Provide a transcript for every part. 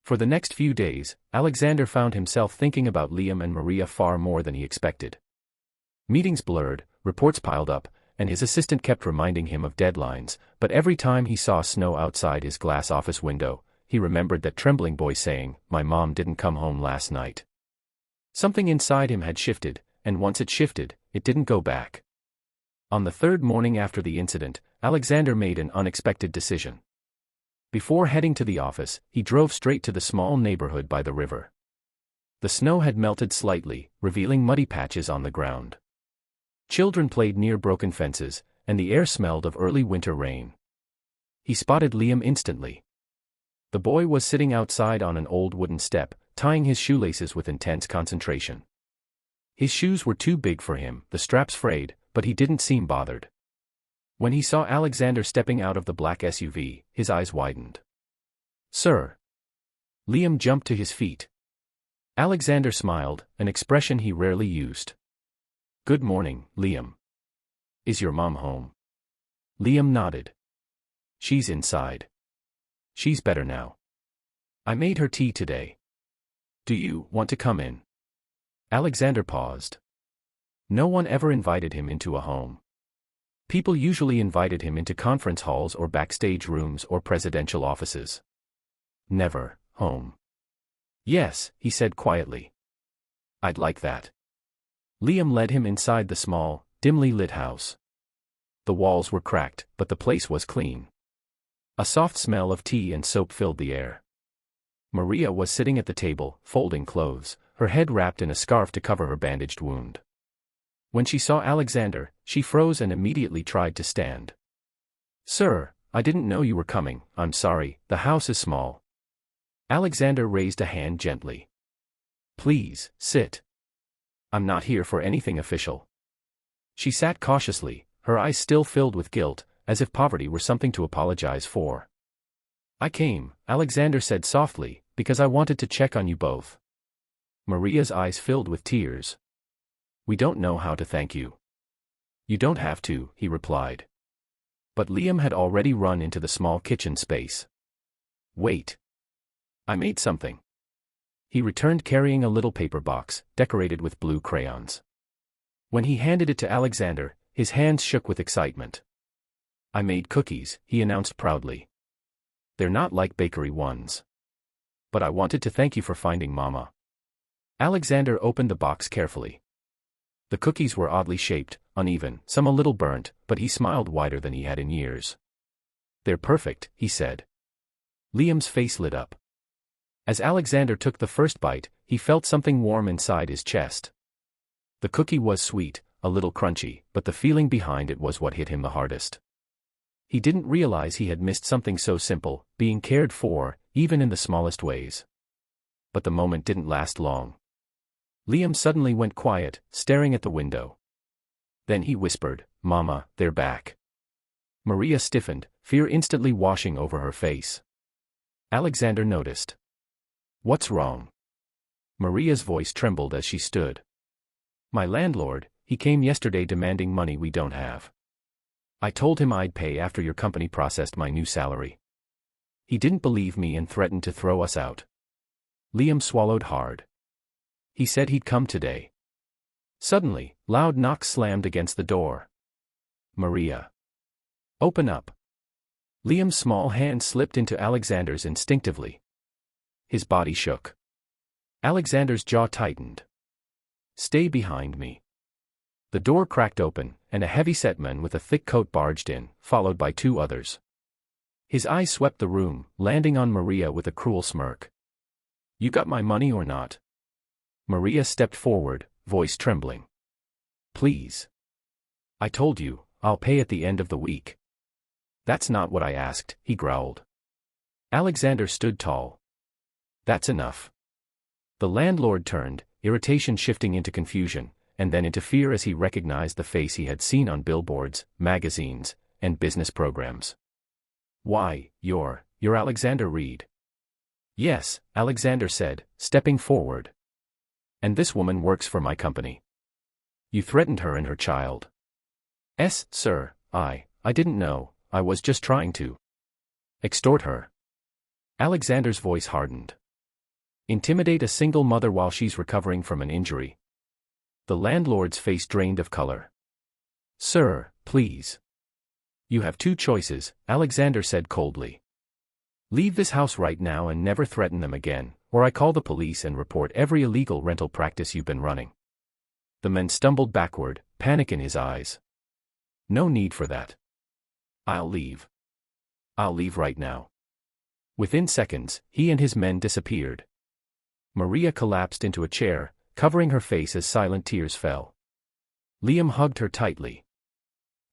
For the next few days, Alexander found himself thinking about Liam and Maria far more than he expected. Meetings blurred, reports piled up, and his assistant kept reminding him of deadlines, but every time he saw snow outside his glass office window, he remembered that trembling voice saying, "My mom didn't come home last night." Something inside him had shifted, and once it shifted, it didn't go back. On the third morning after the incident, Alexander made an unexpected decision. Before heading to the office, he drove straight to the small neighborhood by the river. The snow had melted slightly, revealing muddy patches on the ground. Children played near broken fences, and the air smelled of early winter rain. He spotted Liam instantly. The boy was sitting outside on an old wooden step, tying his shoelaces with intense concentration. His shoes were too big for him, the straps frayed, but he didn't seem bothered. When he saw Alexander stepping out of the black SUV, his eyes widened. "Sir." Liam jumped to his feet. Alexander smiled, an expression he rarely used. "Good morning, Liam. Is your mom home?" Liam nodded. "She's inside. She's better now. I made her tea today. Do you want to come in?" Alexander paused. No one ever invited him into a home. People usually invited him into conference halls or backstage rooms or presidential offices. Never home. "Yes," he said quietly. "I'd like that." Liam led him inside the small, dimly lit house. The walls were cracked, but the place was clean. A soft smell of tea and soap filled the air. Maria was sitting at the table, folding clothes, her head wrapped in a scarf to cover her bandaged wound. When she saw Alexander, she froze and immediately tried to stand. "Sir, I didn't know you were coming, I'm sorry, the house is small." Alexander raised a hand gently. "Please, sit. I'm not here for anything official." She sat cautiously, her eyes still filled with guilt, as if poverty were something to apologize for. "I came," Alexander said softly, "because I wanted to check on you both." Maria's eyes filled with tears. "We don't know how to thank you." "You don't have to," he replied. But Liam had already run into the small kitchen space. "Wait. I made something." He returned carrying a little paper box, decorated with blue crayons. When he handed it to Alexander, his hands shook with excitement. "I made cookies," he announced proudly. "They're not like bakery ones. But I wanted to thank you for finding Mama." Alexander opened the box carefully. The cookies were oddly shaped, uneven, some a little burnt, but he smiled wider than he had in years. "They're perfect," he said. Liam's face lit up. As Alexander took the first bite, he felt something warm inside his chest. The cookie was sweet, a little crunchy, but the feeling behind it was what hit him the hardest. He didn't realize he had missed something so simple, being cared for, even in the smallest ways. But the moment didn't last long. Liam suddenly went quiet, staring at the window. Then he whispered, "Mama, they're back." Maria stiffened, fear instantly washing over her face. Alexander noticed. "What's wrong?" Maria's voice trembled as she stood. "My landlord, he came yesterday demanding money we don't have. I told him I'd pay after your company processed my new salary. He didn't believe me and threatened to throw us out." Liam swallowed hard. "He said he'd come today." Suddenly, loud knocks slammed against the door. "Maria. Open up." Liam's small hand slipped into Alexander's instinctively. His body shook. Alexander's jaw tightened. "Stay behind me." The door cracked open, and a heavy-set man with a thick coat barged in, followed by two others. His eyes swept the room, landing on Maria with a cruel smirk. "You got my money or not?" Maria stepped forward, voice trembling. "Please. I told you, I'll pay at the end of the week." "That's not what I asked," he growled. Alexander stood tall. "That's enough." The landlord turned, irritation shifting into confusion, and then into fear as he recognized the face he had seen on billboards, magazines, and business programs. "Why, you're Alexander Reed." "Yes," Alexander said, stepping forward. "And this woman works for my company. You threatened her and her child." Sir, I didn't know, I was just trying to extort her." Alexander's voice hardened. Intimidate a single mother while she's recovering from an injury. The landlord's face drained of color. Sir, please. You have two choices, Alexander said coldly. Leave this house right now and never threaten them again, or I call the police and report every illegal rental practice you've been running. The man stumbled backward, panic in his eyes. No need for that. I'll leave. I'll leave right now. Within seconds, he and his men disappeared. Maria collapsed into a chair, covering her face as silent tears fell. Liam hugged her tightly.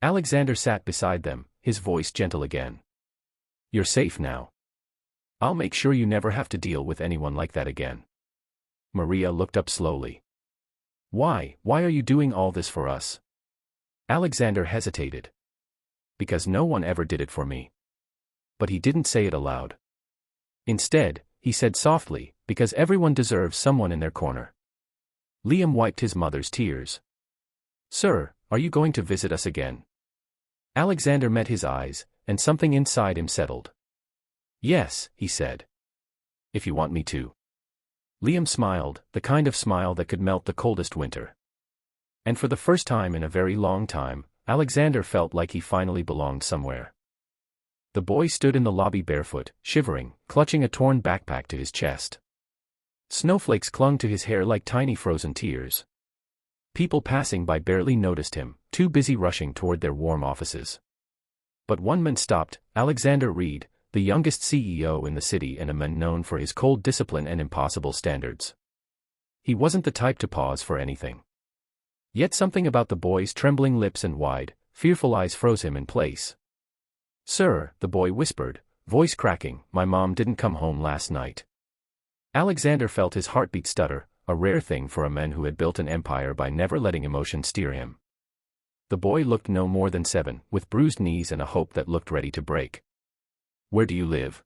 Alexander sat beside them, his voice gentle again. You're safe now. I'll make sure you never have to deal with anyone like that again. Maria looked up slowly. Why are you doing all this for us? Alexander hesitated. Because no one ever did it for me. But he didn't say it aloud. Instead, he said softly, because everyone deserves someone in their corner. Liam wiped his mother's tears. Sir, are you going to visit us again? Alexander met his eyes, and something inside him settled. Yes, he said. If you want me to. Liam smiled, the kind of smile that could melt the coldest winter. And for the first time in a very long time, Alexander felt like he finally belonged somewhere. The boy stood in the lobby barefoot, shivering, clutching a torn backpack to his chest. Snowflakes clung to his hair like tiny frozen tears. People passing by barely noticed him, too busy rushing toward their warm offices. But one man stopped, Alexander Reed, the youngest CEO in the city and a man known for his cold discipline and impossible standards. He wasn't the type to pause for anything. Yet something about the boy's trembling lips and wide, fearful eyes froze him in place. Sir, the boy whispered, voice cracking, my mom didn't come home last night. Alexander felt his heartbeat stutter, a rare thing for a man who had built an empire by never letting emotion steer him. The boy looked no more than 7, with bruised knees and a hope that looked ready to break. Where do you live?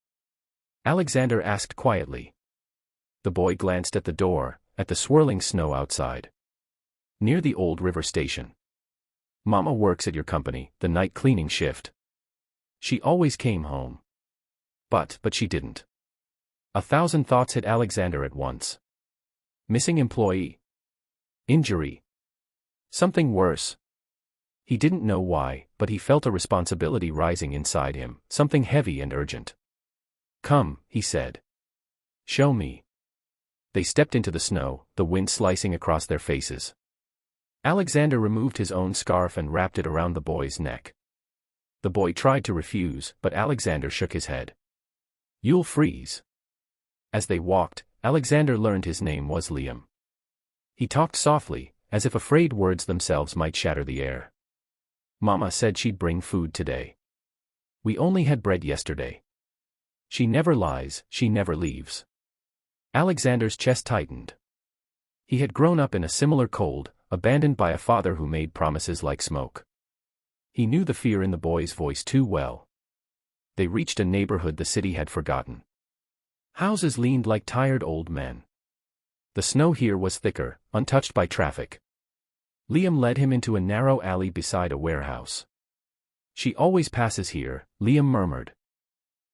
Alexander asked quietly. The boy glanced at the door, at the swirling snow outside. Near the old river station. Mama works at your company, the night cleaning shift. She always came home. But she didn't. 1,000 thoughts hit Alexander at once. Missing employee. Injury. Something worse. He didn't know why, but he felt a responsibility rising inside him, something heavy and urgent. Come, he said. Show me. They stepped into the snow, the wind slicing across their faces. Alexander removed his own scarf and wrapped it around the boy's neck. The boy tried to refuse, but Alexander shook his head. You'll freeze. As they walked, Alexander learned his name was Liam. He talked softly, as if afraid words themselves might shatter the air. Mama said she'd bring food today. We only had bread yesterday. She never lies, she never leaves. Alexander's chest tightened. He had grown up in a similar cold, abandoned by a father who made promises like smoke. He knew the fear in the boy's voice too well. They reached a neighborhood the city had forgotten. Houses leaned like tired old men. The snow here was thicker, untouched by traffic. Liam led him into a narrow alley beside a warehouse. She always passes here, Liam murmured.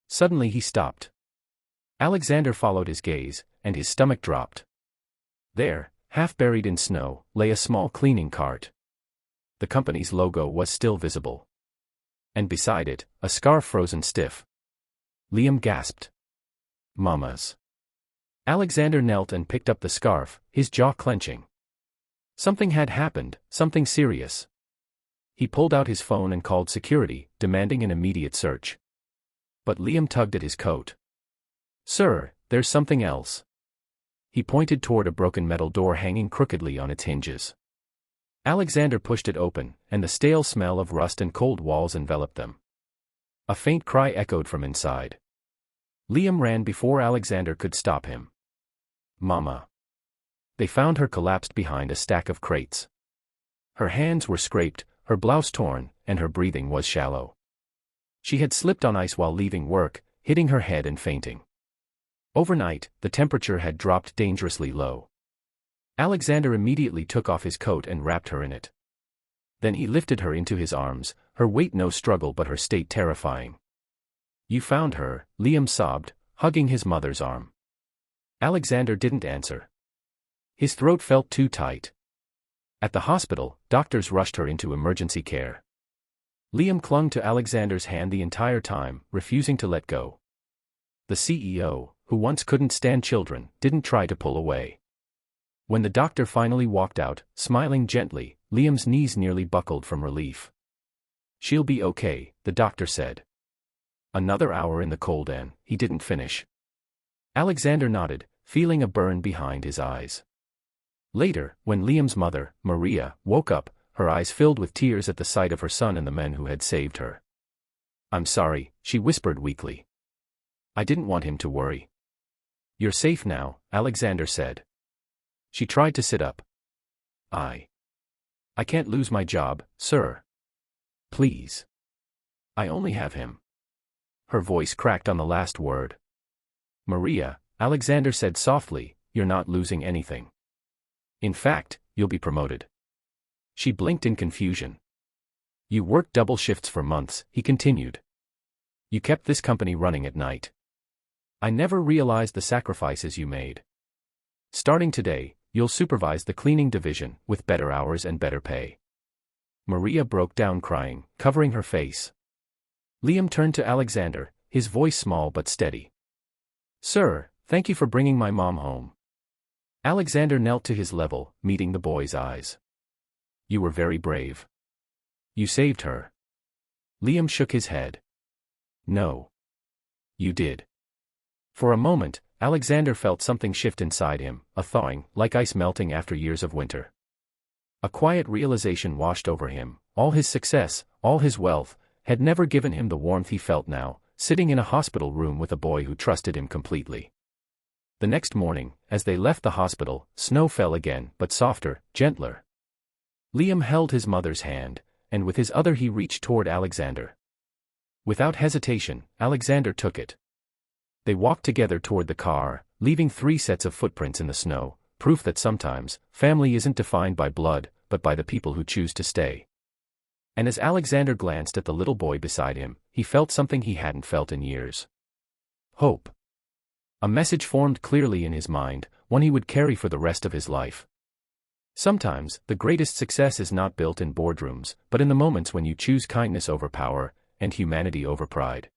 Suddenly he stopped. Alexander followed his gaze, and his stomach dropped. There, half buried in snow, lay a small cleaning cart. The company's logo was still visible. And beside it, a scarf frozen stiff. Liam gasped. Mama's. Alexander knelt and picked up the scarf, his jaw clenching. Something had happened, something serious. He pulled out his phone and called security, demanding an immediate search. But Liam tugged at his coat. Sir, there's something else. He pointed toward a broken metal door hanging crookedly on its hinges. Alexander pushed it open, and the stale smell of rust and cold walls enveloped them. A faint cry echoed from inside. Liam ran before Alexander could stop him. Mama. They found her collapsed behind a stack of crates. Her hands were scraped, her blouse torn, and her breathing was shallow. She had slipped on ice while leaving work, hitting her head and fainting. Overnight, the temperature had dropped dangerously low. Alexander immediately took off his coat and wrapped her in it. Then he lifted her into his arms, her weight no struggle but her state terrifying. You found her, Liam sobbed, hugging his mother's arm. Alexander didn't answer. His throat felt too tight. At the hospital, doctors rushed her into emergency care. Liam clung to Alexander's hand the entire time, refusing to let go. The CEO, who once couldn't stand children, didn't try to pull away. When the doctor finally walked out, smiling gently, Liam's knees nearly buckled from relief. "She'll be okay," the doctor said. Another hour in the cold, and he didn't finish. Alexander nodded, feeling a burn behind his eyes. Later, when Liam's mother, Maria, woke up, her eyes filled with tears at the sight of her son and the men who had saved her. "I'm sorry," she whispered weakly. "I didn't want him to worry." "You're safe now," Alexander said. She tried to sit up. I can't lose my job, sir. Please. I only have him." Her voice cracked on the last word. "Maria," Alexander said softly, "you're not losing anything. In fact, you'll be promoted." She blinked in confusion. "You worked double shifts for months," he continued. "You kept this company running at night. I never realized the sacrifices you made. Starting today, you'll supervise the cleaning division, with better hours and better pay." Maria broke down crying, covering her face. Liam turned to Alexander, his voice small but steady. "Sir, thank you for bringing my mom home." Alexander knelt to his level, meeting the boy's eyes. "You were very brave. You saved her." Liam shook his head. "No. You did." For a moment, Alexander felt something shift inside him, a thawing, like ice melting after years of winter. A quiet realization washed over him: all his success, all his wealth, had never given him the warmth he felt now, sitting in a hospital room with a boy who trusted him completely. The next morning, as they left the hospital, snow fell again, but softer, gentler. Liam held his mother's hand, and with his other he reached toward Alexander. Without hesitation, Alexander took it. They walked together toward the car, leaving 3 sets of footprints in the snow, proof that sometimes, family isn't defined by blood, but by the people who choose to stay. And as Alexander glanced at the little boy beside him, he felt something he hadn't felt in years. Hope. A message formed clearly in his mind, one he would carry for the rest of his life. Sometimes, the greatest success is not built in boardrooms, but in the moments when you choose kindness over power, and humanity over pride.